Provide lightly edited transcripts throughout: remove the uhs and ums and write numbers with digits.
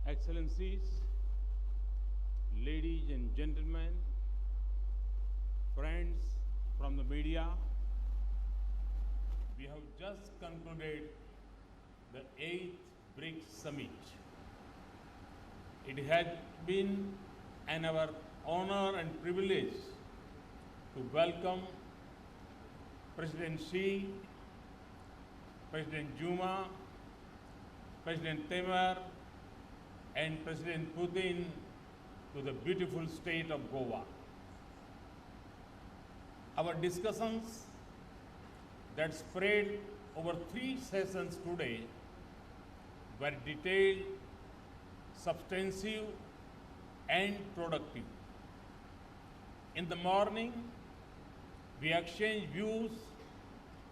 Excellencies, ladies and gentlemen, friends from the media, we have just concluded the 8th BRICS Summit. It has been our honor and privilege to welcome President Xi, President Zuma, President Temer, and President Putin to the beautiful state of Goa. Our discussions that spread over 3 sessions today were detailed, substantive, and productive. In the morning, we exchanged views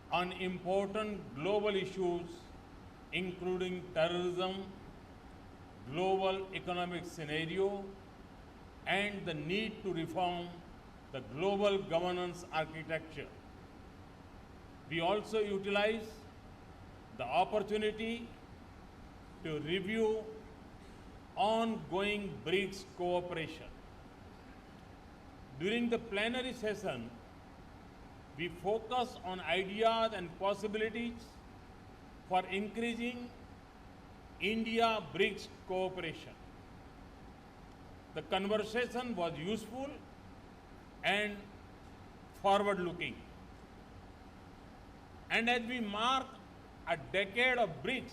on important global issues including terrorism, global economic scenario, and the need to reform the global governance architecture. We also utilized the opportunity to review ongoing BRICS cooperation. During the plenary session, we focused on ideas and possibilities for increasing India-BRICS cooperation. The conversation was useful and forward-looking. And as we mark a decade of BRICS,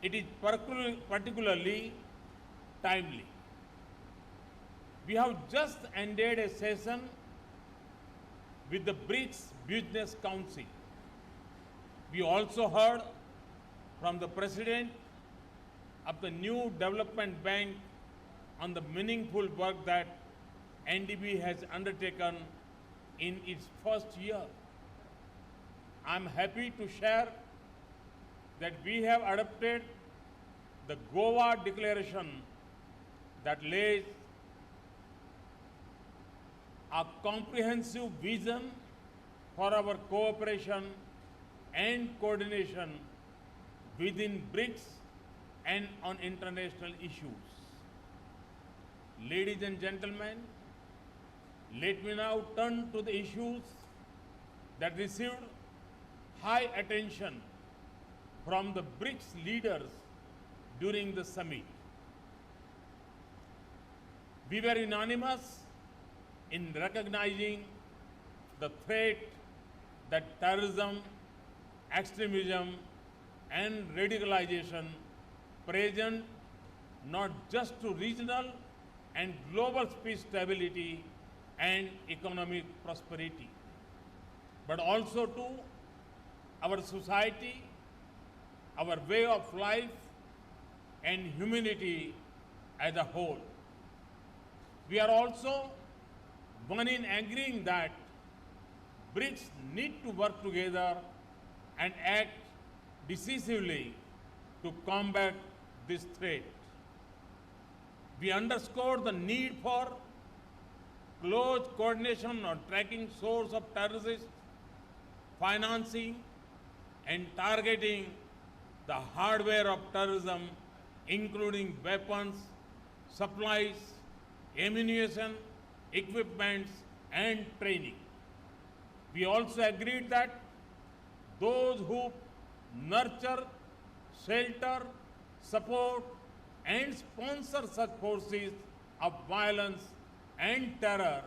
it is particularly timely. We have just ended a session with the BRICS Business Council. We also heard from the President of the new development bank on the meaningful work that NDB has undertaken in its first year. I am happy to share that we have adopted the Goa Declaration that lays a comprehensive vision for our cooperation and coordination within BRICS and on international issues. Ladies and gentlemen, let me now turn to the issues that received high attention from the BRICS leaders during the summit. We were unanimous in recognizing the threat that terrorism, extremism, and radicalization present not just to regional and global peace, stability, and economic prosperity, but also to our society, our way of life, and humanity as a whole. We are also one in agreeing that BRICS need to work together and act decisively to combat this threat. We underscore the need for close coordination on tracking source of terrorist financing and targeting the hardware of terrorism, including weapons, supplies, ammunition, equipments, and training. We also agreed that those who nurture, shelter, support, and sponsor such forces of violence and terror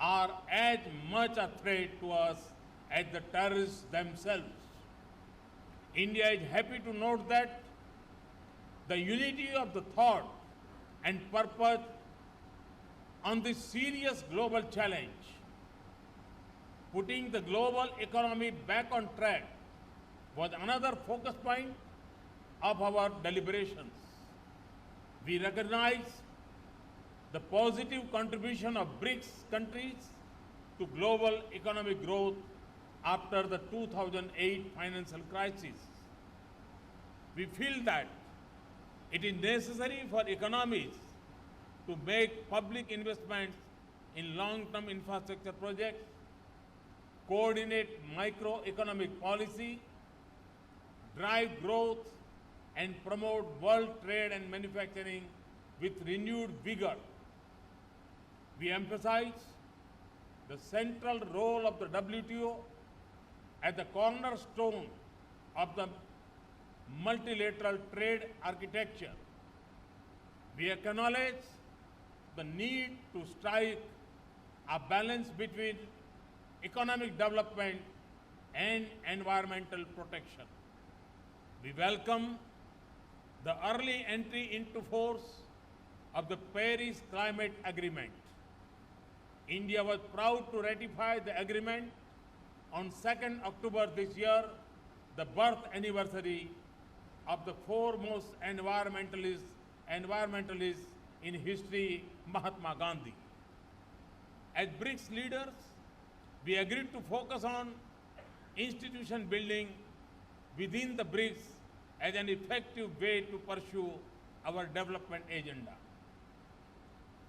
are as much a threat to us as the terrorists themselves. India is happy to note that the unity of the thought and purpose on this serious global challenge, putting the global economy back on track, was another focus point of our deliberations. We recognize the positive contribution of BRICS countries to global economic growth after the 2008 financial crisis. We feel that it is necessary for economies to make public investments in long-term infrastructure projects, coordinate microeconomic policy, drive growth, and promote world trade and manufacturing with renewed vigor. We emphasize the central role of the WTO as the cornerstone of the multilateral trade architecture. We acknowledge the need to strike a balance between economic development and environmental protection. We welcome the early entry into force of the Paris Climate Agreement. India was proud to ratify the agreement on 2nd October this year, the birth anniversary of the foremost environmentalists in history, Mahatma Gandhi. As BRICS leaders, we agreed to focus on institution building within the BRICS as an effective way to pursue our development agenda.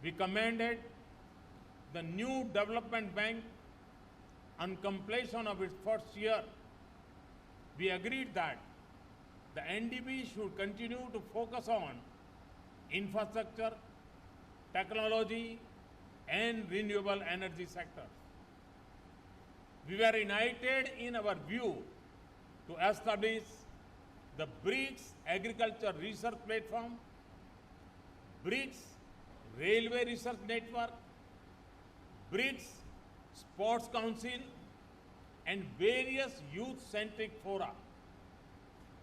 We commended the new development bank on completion of its first year. We agreed that the NDB should continue to focus on infrastructure, technology, and renewable energy sectors. We were united in our view to establish the BRICS Agriculture Research Platform, BRICS Railway Research Network, BRICS Sports Council, and various youth-centric fora.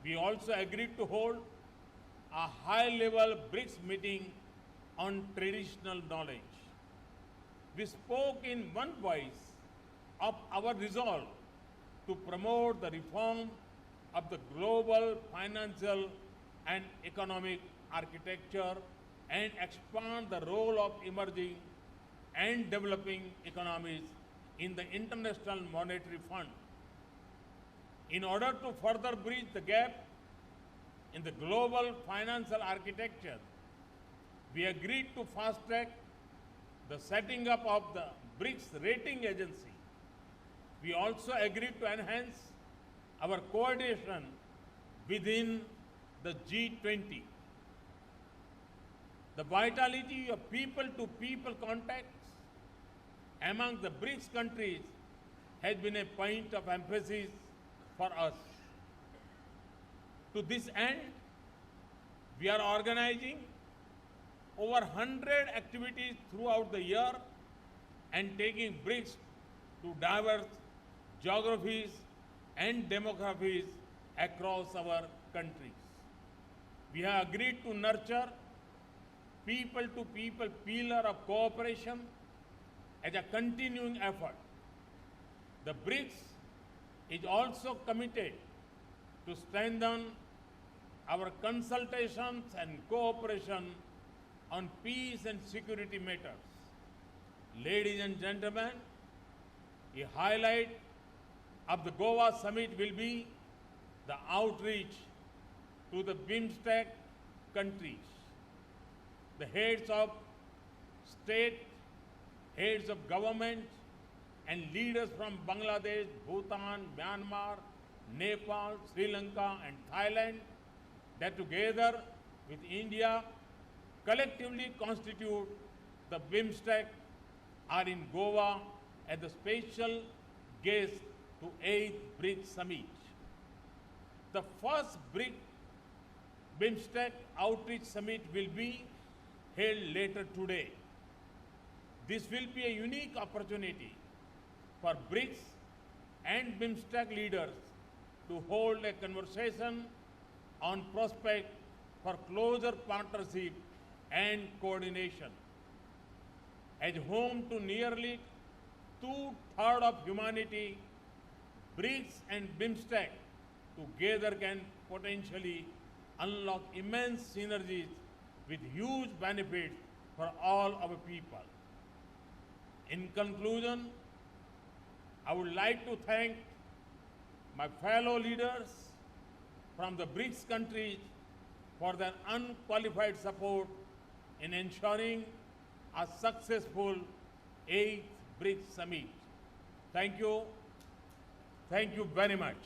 We also agreed to hold a high-level BRICS meeting on traditional knowledge. We spoke in one voice of our resolve to promote the reform of the global financial and economic architecture and expand the role of emerging and developing economies in the International Monetary Fund. In order to further bridge the gap in the global financial architecture, we agreed to fast-track the setting up of the BRICS Rating Agency. We also agreed to enhance our coordination within the G20. The vitality of people-to-people contacts among the BRICS countries has been a point of emphasis for us. To this end, we are organizing over 100 activities throughout the year and taking BRICS to diverse geographies and demographies across our countries. We have agreed to nurture people-to-people pillar of cooperation as a continuing effort. The BRICS is also committed to strengthen our consultations and cooperation on peace and security matters. Ladies and gentlemen, a highlight of the Goa summit will be the outreach to the BIMSTEC countries. The heads of state, heads of government, and leaders from Bangladesh, Bhutan, Myanmar, Nepal, Sri Lanka, and Thailand that together with India collectively constitute the BIMSTEC are in Goa as the special guest to 8th BRICS Summit. The first BIMSTEC Outreach Summit will be held later today. This will be a unique opportunity for BRICS and BIMSTEC leaders to hold a conversation on prospects for closer partnership and coordination. As home to nearly 2/3 of humanity, BRICS and BIMSTEC together can potentially unlock immense synergies with huge benefits for all our people. In conclusion, I would like to thank my fellow leaders from the BRICS countries for their unqualified support in ensuring a successful 8th BRICS Summit. Thank you. Thank you very much.